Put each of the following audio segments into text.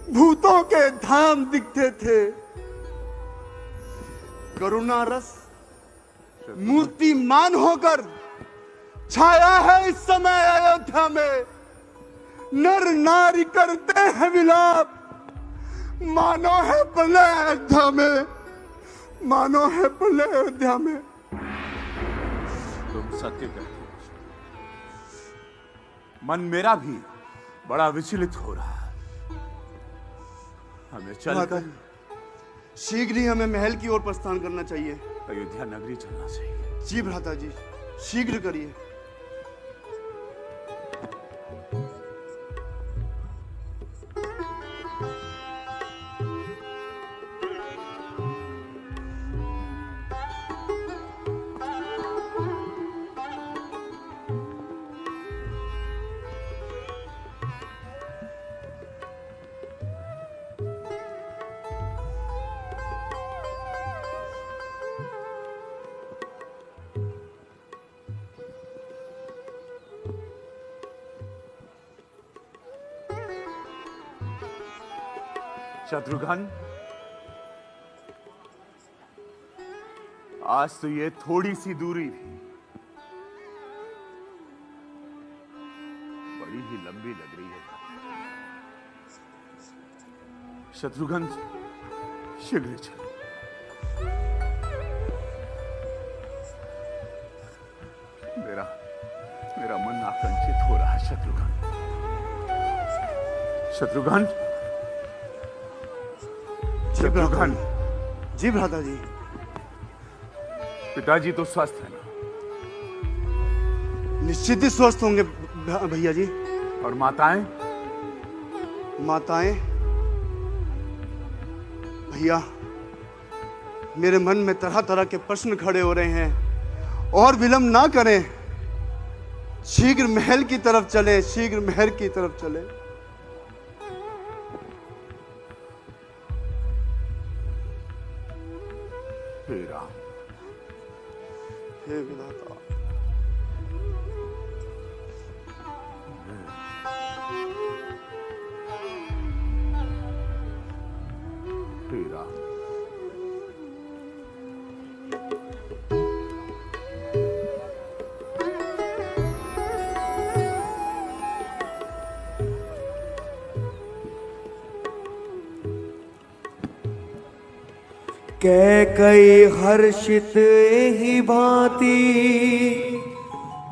भूतों के धाम दिखते थे। करुणा रस मूर्तिमान होकर छाया है इस समय अयोध्या में। नर नारी करते हैं विलाप, मानो है प्रलय अयोध्या में, मानो है प्रलय अयोध्या में। तुम सत्य कहते हो। मन मेरा भी बड़ा विचलित हो रहा है। हमें चलकर शीघ्र ही हमें महल की ओर प्रस्थान करना चाहिए। अयोध्या नगरी चलना चाहिए। जी भ्राता जी, शीघ्र करिए। शत्रुघ्न, आज तो ये थोड़ी सी दूरी भी बड़ी ही लंबी लग रही है। शत्रुघ्न, शीघ्र चलो। मेरा मन आकांक्षित हो रहा है। शत्रुघ्न, शत्रुघ्न, शत्रुघ्न। जी भ्राता जी। पिताजी तो स्वस्थ है ना? निश्चित ही स्वस्थ होंगे भैया जी। और माताएं? माताएं भैया, मेरे मन में तरह तरह के प्रश्न खड़े हो रहे हैं। और विलंब ना करें, शीघ्र महल की तरफ चले, शीघ्र महल की तरफ चले। हे राम, हे विधाता। हे राम। कैकई हर्षित ही भांति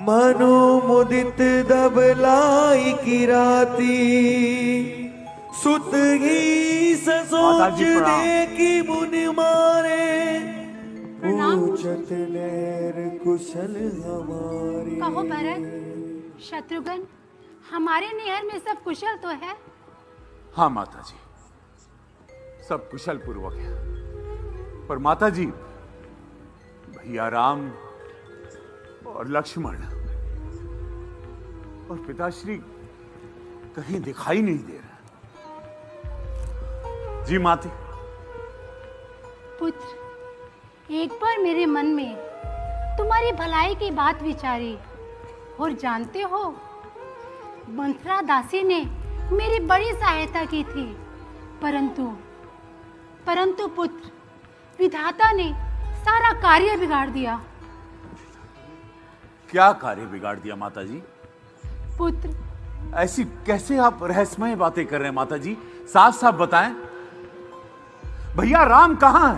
मनु मुदित दबलाई किराती। सुत ही ससोच देखी मुनि मारे, पूछत नैर कुशल हमारी। कहो भरत, शत्रुघ्न, हमारे नहर में सब कुशल तो है? हाँ माता जी, सब कुशल पूर्वक है। पर माता जी, भैया राम और लक्ष्मण और पिताश्री कहीं दिखाई नहीं दे रहा। जी माते। पुत्र, एक बार मेरे मन में तुम्हारी भलाई की बात विचारी। और जानते हो, मंथरा दासी ने मेरी बड़ी सहायता की थी। परंतु पुत्र, विधाता ने सारा कार्य बिगाड़ दिया। क्या कार्य बिगाड़ दिया माता जी? पुत्र, ऐसी कैसे आप रहस्यमय बातें कर रहे हैं माता जी? साफ साफ बताएं। भैया राम कहां है?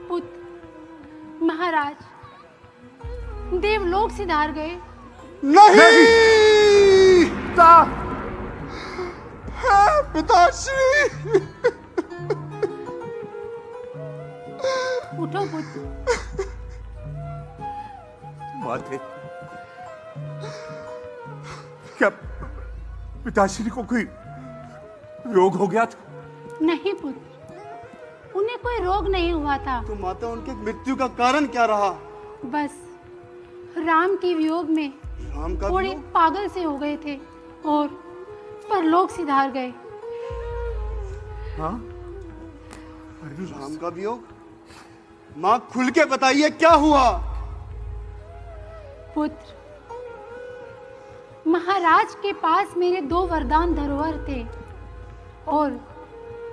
पुत्र, महाराज देवलोक सिधार गए। नहीं, पिताश्री। उठो पुत्र। माते, क्या पिताश्री को कोई रोग हो गया था? नहीं पुत्र, उन्हें कोई रोग नहीं हुआ था। तो माता, उनकी मृत्यु का कारण क्या रहा? बस राम के वियोग में राम का थोड़े पागल से हो गए थे और परलोक सिधार गए। हाँ? राम का वियोग? माँ, खुल के बताइए क्या हुआ? पुत्र, महाराज के पास मेरे 2 वरदान धरोहर थे। और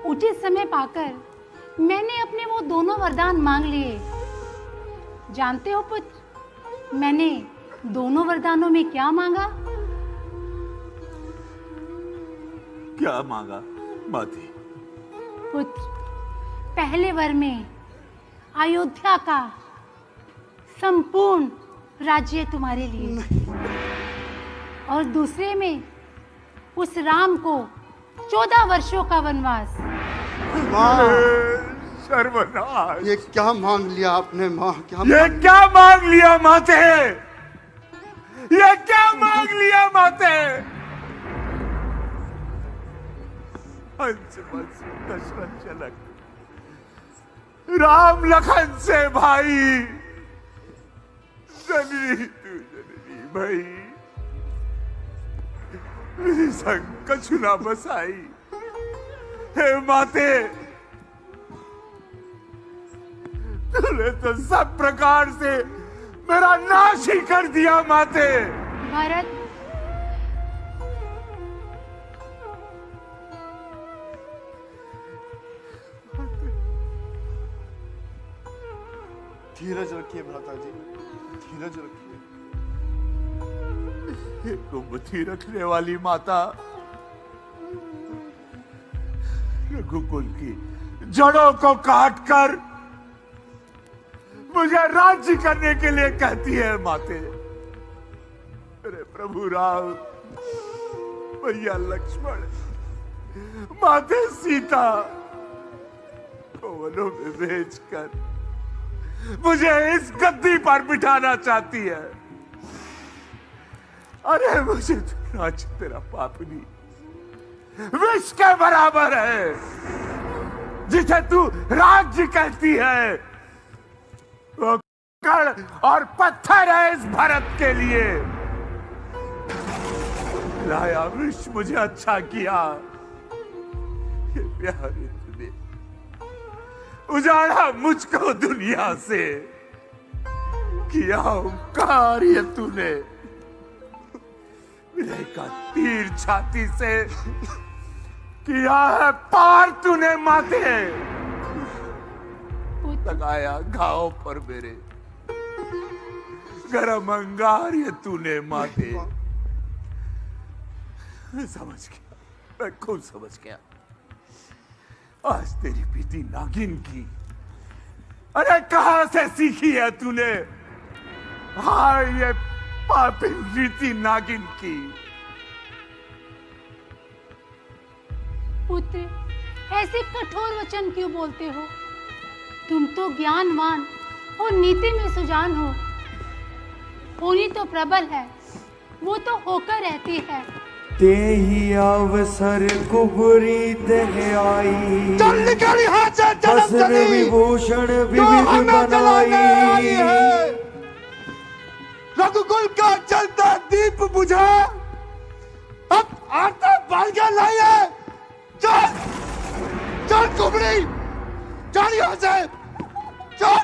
उचित समय पाकर मैंने अपने वो दोनों वरदान मांग लिए। जानते हो पुत्र, मैंने दोनों वरदानों में क्या मांगा? क्या मांगा माते? पुत्र, पहले वर में अयोध्या का संपूर्ण राज्य तुम्हारे लिए, और दूसरे में उस राम को 14 वर्षों का वनवास। माँ, सर्वनाश! ये क्या मांग लिया आपने माँ? ये क्या मांग लिया माते? ये क्या मांग लिया माते? हंस बंस दशरथ जनक, राम लखन से भाई, जननी तू जननी भाई, मेरी संग कछु ना बसाई। हे माते, तूने तो सब प्रकार से मेरा नाश ही कर दिया माते। भरत, धीरज रखिए भ्राता जी, धीरज रखिए। कुमति रखने वाली माता रघुकुल की जड़ों को काटकर मुझे राज्य करने के लिए कहती है माते। अरे प्रभु राम, भैया लक्ष्मण, माते सीता को वनों में भेजकर मुझे इस गद्दी पर बिठाना चाहती है। अरे मुझे तो राज तेरा पाप नहीं, विष के बराबर है। जिसे तू राज्य कहती है वो कण और पत्थर है इस भरत के लिए। लाया विष मुझे अच्छा किया, ये प्यारे तूने उजाड़ा मुझको दुनिया से, किया कार्य तूने विनय का तीर छाती से किया है पार तूने माते। लगाया घाव पर मेरे, गरम अंगार तूने माते। मैं समझ गया, मैं खूब समझ गया। आज तेरी बीती नागिन की, अरे कहां से सीखी है तूने? हाँ, ये पापिन रीति नागिन की। पुत्र, ऐसे कठोर वचन क्यों बोलते हो? तुम तो ज्ञानवान और नीति में सुजान हो। होनी तो प्रबल है, वो तो होकर रहती है। तेहि अवसर कुबरी देह आई, चल निकल यहाँ से हसन विभूषण विविध बनाई। रघुकुल का जलता दीप बुझा, अब आटा बाल के लाइए। चल चल कुबड़ी, चल यहाँ से चल।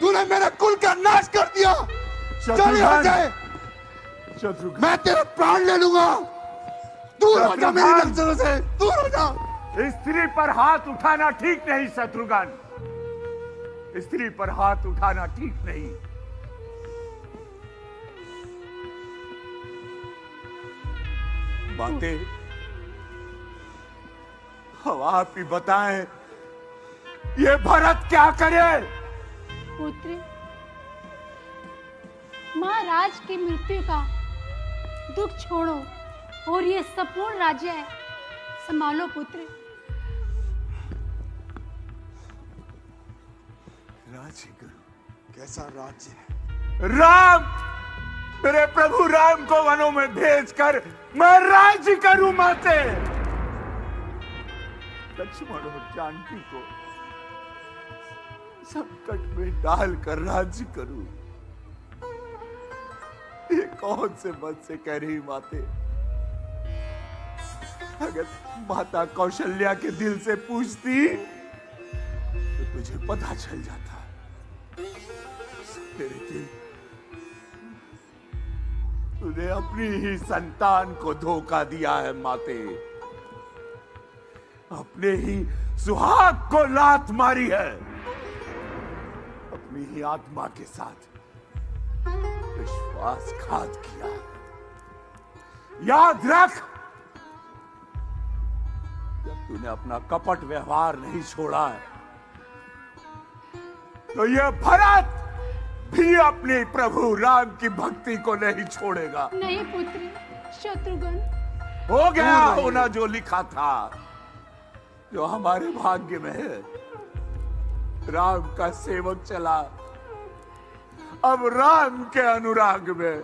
तूने मेरे कुल का नाश कर दिया। चल यहाँ से, शत्रुघ्न, मैं तेरे प्राण ले लूंगा। दूर हो जा मेरी नजरों से, दूर हो जा। स्त्री पर हाथ उठाना ठीक नहीं शत्रुघ्न, स्त्री पर हाथ उठाना ठीक नहीं। बातें अब आप ही बताएं, ये भरत क्या करे? पुत्र, महाराज की मृत्यु का दुख छोड़ो और ये संपूर्ण राज्य है संभालो पुत्र। राज्य करो। कैसा राज्य है? राम, मेरे प्रभु राम को वनों में भेजकर मैं राज्य करूं माते। लक्ष्मण और जानकी को संकट में डालकर राज्य करूं, ये कौन से मन से कह रही माते? अगर माता कौशल्या के दिल से पूछती तो तुझे पता चल जाता। तेरे दिल, तूने अपनी ही संतान को धोखा दिया है माते। अपने ही सुहाग को लात मारी है, अपनी ही आत्मा के साथ विश्वासघात किया। याद रख, जब तूने अपना कपट व्यवहार नहीं छोड़ा है तो यह भरत भी अपने प्रभु राम की भक्ति को नहीं छोड़ेगा। नहीं पुत्र शत्रुघ्न, हो गया होना जो लिखा था, जो हमारे भाग्य में है। राम का सेवक चला, अब राम के अनुराग में।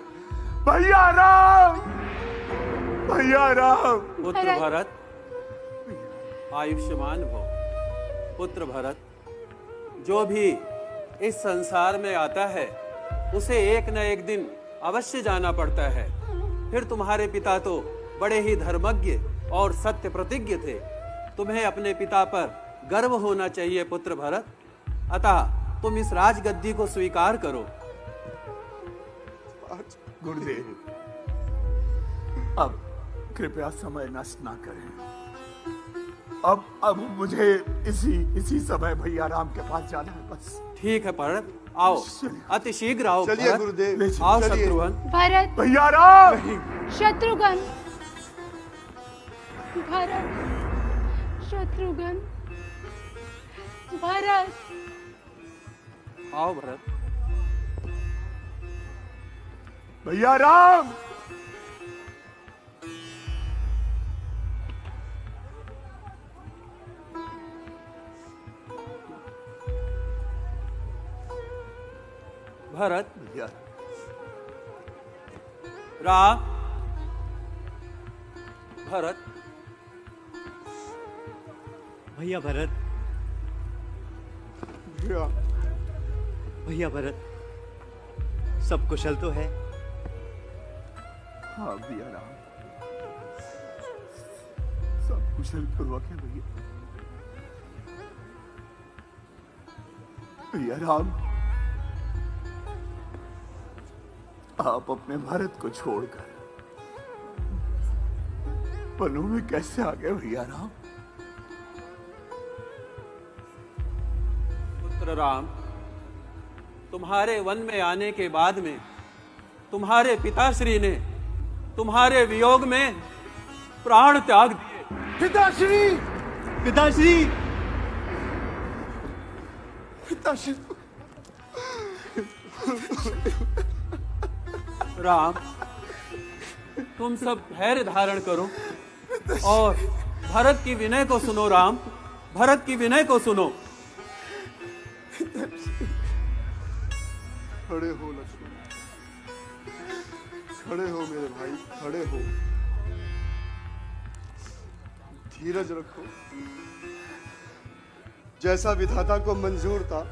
भैया राम, भैया राम। पुत्र भरत आयुष्मान भव। पुत्र भरत, जो भी इस संसार में आता है उसे एक न एक दिन अवश्य जाना पड़ता है। फिर तुम्हारे पिता तो बड़े ही धर्मज्ञ और सत्य प्रतिज्ञ थे। तुम्हें अपने पिता पर गर्व होना चाहिए पुत्र भरत। अतः तुम इस राजगद्दी को स्वीकार करो। गुरुदेव, अब कृपया समय नष्ट ना करें। अब मुझे इसी समय भैया राम के पास जाना है बस। ठीक है भरत, आओ, अति शीघ्र आओ। चलिए भरत, गुरुदेव, आओ चलिए। शत्रुघ्न। भरत, भैया राम। शत्रुघ्न, भरत, शत्रुघ्न, भरत। आओ भरत। भैया राम। भरत, भैया राम, भरत। भैया भरत, भैया भैया भरत, सब कुशल तो है? हाँ भैया राम, सब कुशल पूर्वक है भैया। भैया राम, आप अपने भारत को छोड़कर वनों में कैसे आ गए भैया राम? पुत्र राम, तुम्हारे वन में आने के बाद में तुम्हारे पिताश्री ने तुम्हारे वियोग में प्राण त्याग दिए। पिताश्री, पिताश्री! पिताश्री। राम, तुम सब धैर्य धारण करो और भरत की विनय को सुनो। राम, भरत की विनय को सुनो। खड़े हो लक्ष्मण, खड़े हो मेरे भाई, खड़े हो। धीरज रखो। जैसा विधाता को मंजूर था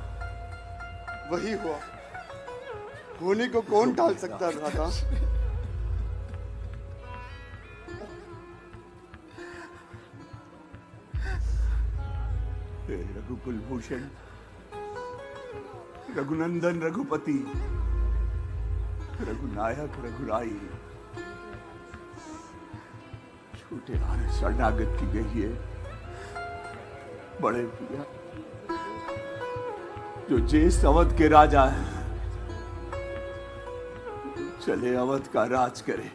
वही हुआ। होने को कौन टाल सकता है भ्राता? रघुकुल भूषण, रघुनंदन, रघुपति, रघुनायक, रघुराई, छोटे हारे शरणागत की गई है। बड़े भैया जो जेस अवध के राजा हैं, चले अवध का राज करे।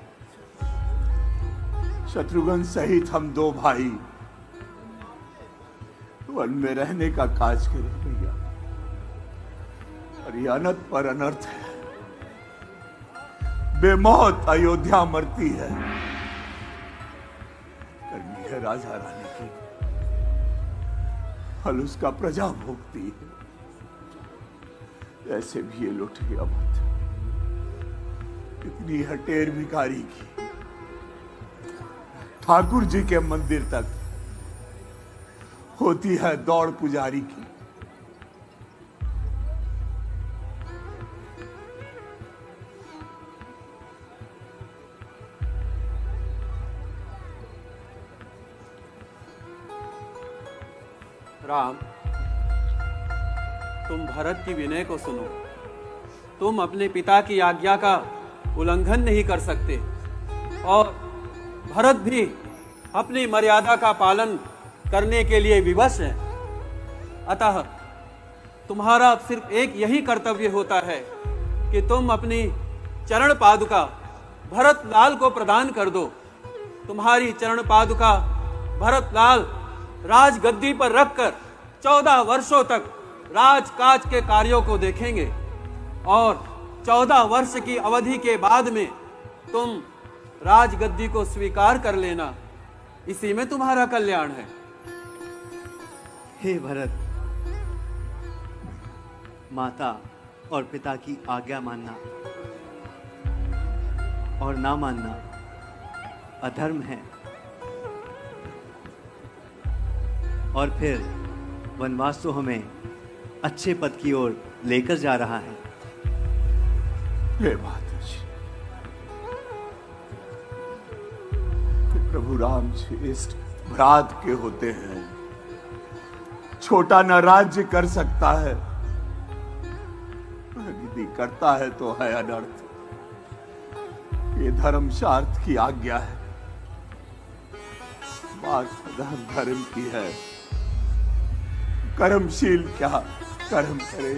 शत्रुघ्न सहित हम दो भाई वन में रहने का काज करें भैया। और ये अनर्थ पर अनर्थ है। बेमौत अयोध्या मरती है, करनी है राजा रानी की, फल उसका प्रजा भोगती है। ऐसे भी ये लुट गया मत। इतनी हटेर भिखारी की ठाकुर जी के मंदिर तक होती है दौड़ पुजारी की। राम, तुम भरत की विनय को सुनो। तुम अपने पिता की आज्ञा का उल्लंघन नहीं कर सकते और भरत भी अपनी मर्यादा का पालन करने के लिए विवश हैं। अतः तुम्हारा अब सिर्फ एक यही कर्तव्य होता है कि तुम अपनी चरण पादुका भरत लाल को प्रदान कर दो। तुम्हारी चरण पादुका भरत लाल राजगद्दी पर रखकर 14 वर्षों तक राजकाज के कार्यों को देखेंगे और 14 वर्ष की अवधि के बाद में तुम राजगद्दी को स्वीकार कर लेना। इसी में तुम्हारा कल्याण है। हे भरत, माता और पिता की आज्ञा मानना और ना मानना अधर्म है। और फिर वनवास तो हमें अच्छे पद की ओर लेकर जा रहा है। ये बात है जी। प्रभु राम श्रेष्ठ भ्रात के होते हैं। छोटा न राज्य कर सकता है, यदि करता है तो है अनर्थ। ये धर्मशास्त्र की आज्ञा है। बात धर्म धर्म की है। कर्मशील क्या कर्म करे।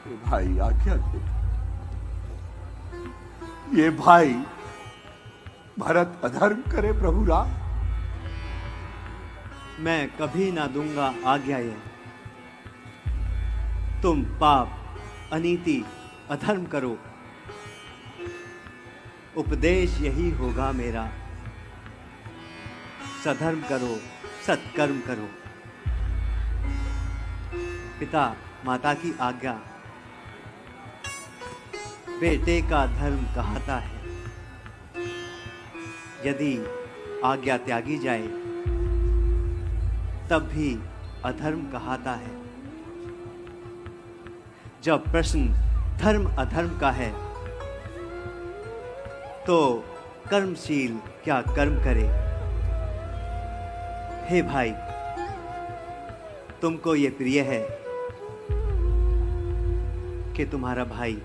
ये भाई आज्ञा दे। ये भाई भरत अधर्म करे प्रभु राम। मैं कभी ना दूंगा आज्ञा ये। तुम पाप, अनीति, अधर्म करो। उपदेश यही होगा मेरा। सधर्म करो, सत्कर्म करो। पिता माता की आज्ञा बेटे का धर्म कहता है। यदि आज्ञा त्यागी जाए तब भी अधर्म कहता है। जब प्रश्न धर्म अधर्म का है तो कर्मशील क्या कर्म करे। हे भाई, तुमको ये प्रिय है कि तुम्हारा भाई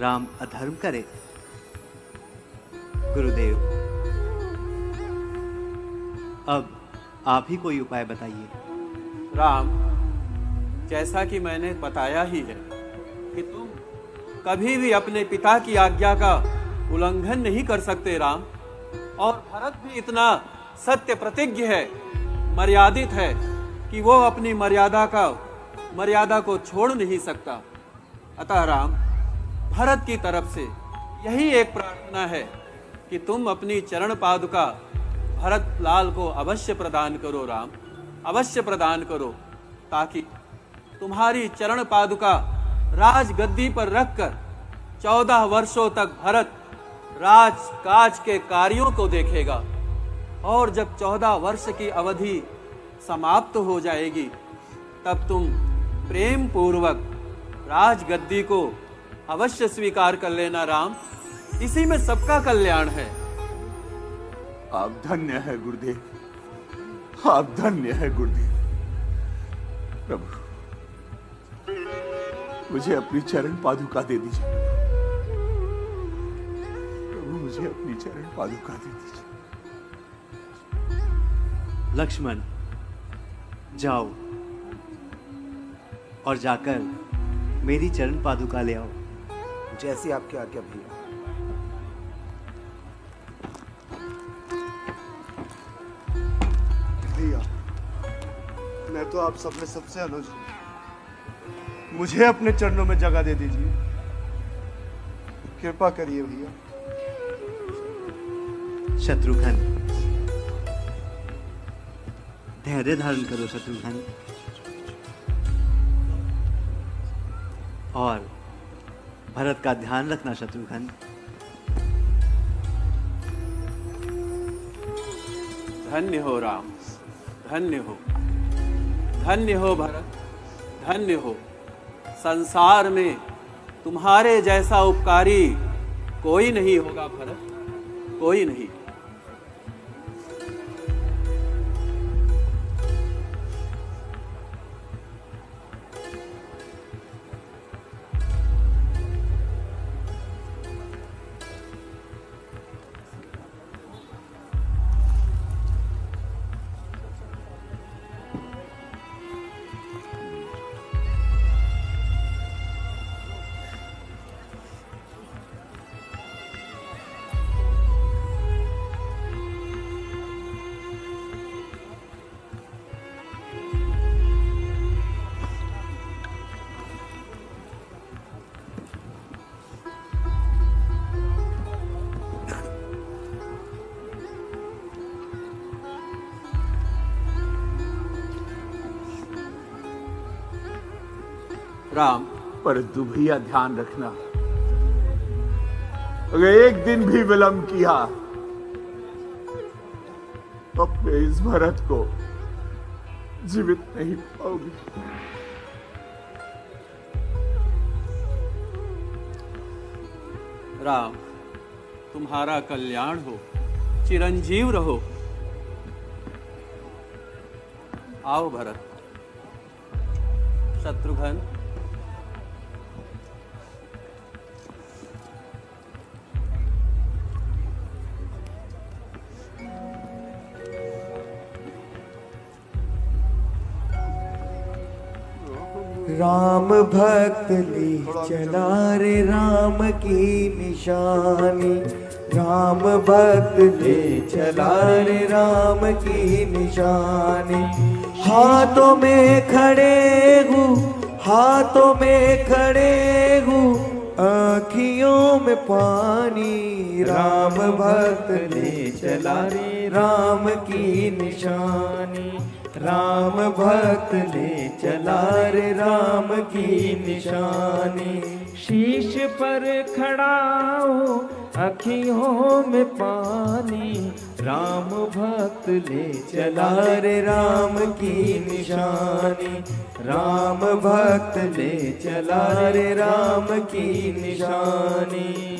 राम अधर्म करे। गुरुदेव, अब आप ही कोई उपाय बताइए। राम, जैसा कि मैंने बताया ही है कि तुम कभी भी अपने पिता की आज्ञा का उल्लंघन नहीं कर सकते राम। और भरत भी इतना सत्य प्रतिज्ञ है, मर्यादित है कि वो अपनी मर्यादा को छोड़ नहीं सकता। अतः राम, भरत की तरफ से यही एक प्रार्थना है कि तुम अपनी चरण पादुका भरत लाल को अवश्य प्रदान करो राम, अवश्य प्रदान करो, ताकि तुम्हारी चरण पादुका राजगद्दी पर रखकर 14 वर्षों तक भरत राजकाज के कार्यों को देखेगा। और जब 14 वर्ष की अवधि समाप्त हो जाएगी तब तुम प्रेम पूर्वक राजगद्दी को अवश्य स्वीकार कर लेना राम। इसी में सबका कल्याण है। आप धन्य है गुरुदेव, आप धन्य है गुरुदेव। प्रभु, मुझे अपनी चरण पादुका दे दीजिए। प्रभु, मुझे अपनी चरण पादुका दे दीजिए। लक्ष्मण, जाओ और जाकर मेरी चरण पादुका ले आओ। जैसी आपकी आज्ञा भैया। भैया, मैं तो आप सब में सबसे अनुज हूं। मुझे अपने चरणों में जगह दे दीजिए, कृपा करिए भैया। शत्रुघ्न, धैर्य धारण करो शत्रुघ्न, और भरत का ध्यान रखना शत्रुघ्न। धन्य हो राम, धन्य हो, धन्य हो भरत, धन्य हो। संसार में तुम्हारे जैसा उपकारी कोई नहीं होगा भरत, कोई नहीं। राम, परंतु भैया ध्यान रखना, अगर एक दिन भी विलंब किया तो अपने इस भरत को जीवित नहीं पाओगे। राम, तुम्हारा कल्याण हो, चिरंजीव रहो। आओ भरत। शत्रुघ्न, राम भक्त ले चला रे राम की निशानी, राम भक्त ले चला रे राम की निशानी। हाथों में खड़े हूँ, हाथों में खड़े हूँ, आँखियों में पानी। राम भक्त ले चला रे राम की निशानी, राम भक्त ले चला रे राम की निशानी। शीश पर खड़ा हो, अखियों में पानी। राम भक्त ले चला रे राम की निशानी, राम भक्त ले चला रे राम की निशानी।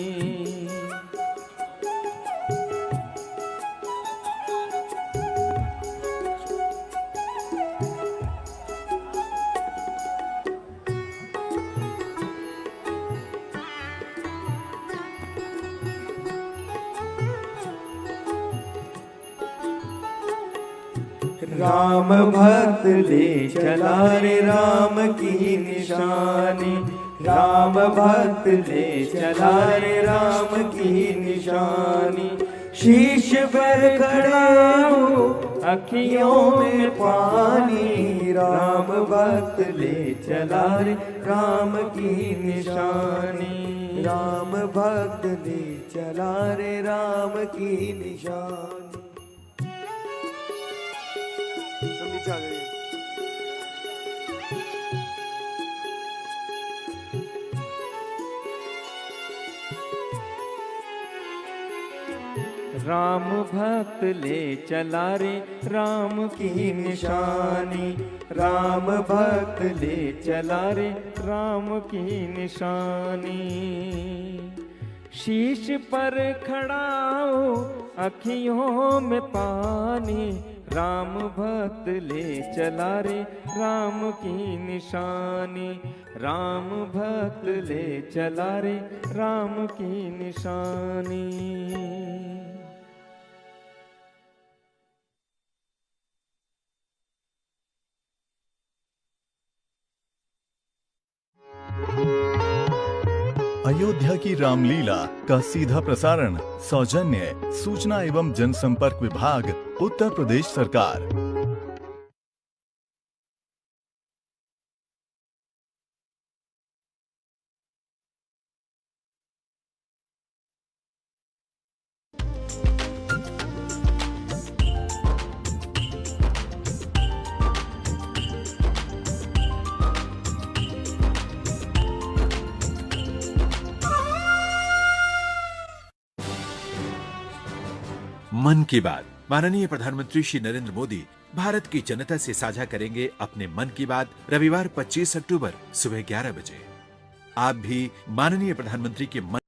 राम भक्त ले चला रे राम की निशानी, राम भक्त ले चला रे राम की निशानी। शीश पर खड़ा हो, अखियों में पानी। राम भक्त ले चला रे राम की निशानी, राम भक्त ले चला रे राम की निशानी। राम भक्त ले चला रे राम की निशानी, राम भक्त ले चला रे राम की निशानी। शीश पर खड़ा हो, अखियों में पानी। राम भक्त ले चला रे राम की निशानी, राम भक्त ले चला रे राम की निशानी। अयोध्या की रामलीला का सीधा प्रसारण सौजन्य सूचना एवं जनसंपर्क विभाग, उत्तर प्रदेश सरकार। मन की बात। माननीय प्रधानमंत्री श्री नरेंद्र मोदी भारत की जनता से साझा करेंगे अपने मन की बात रविवार 25 अक्टूबर सुबह 11 बजे। आप भी माननीय प्रधानमंत्री के मन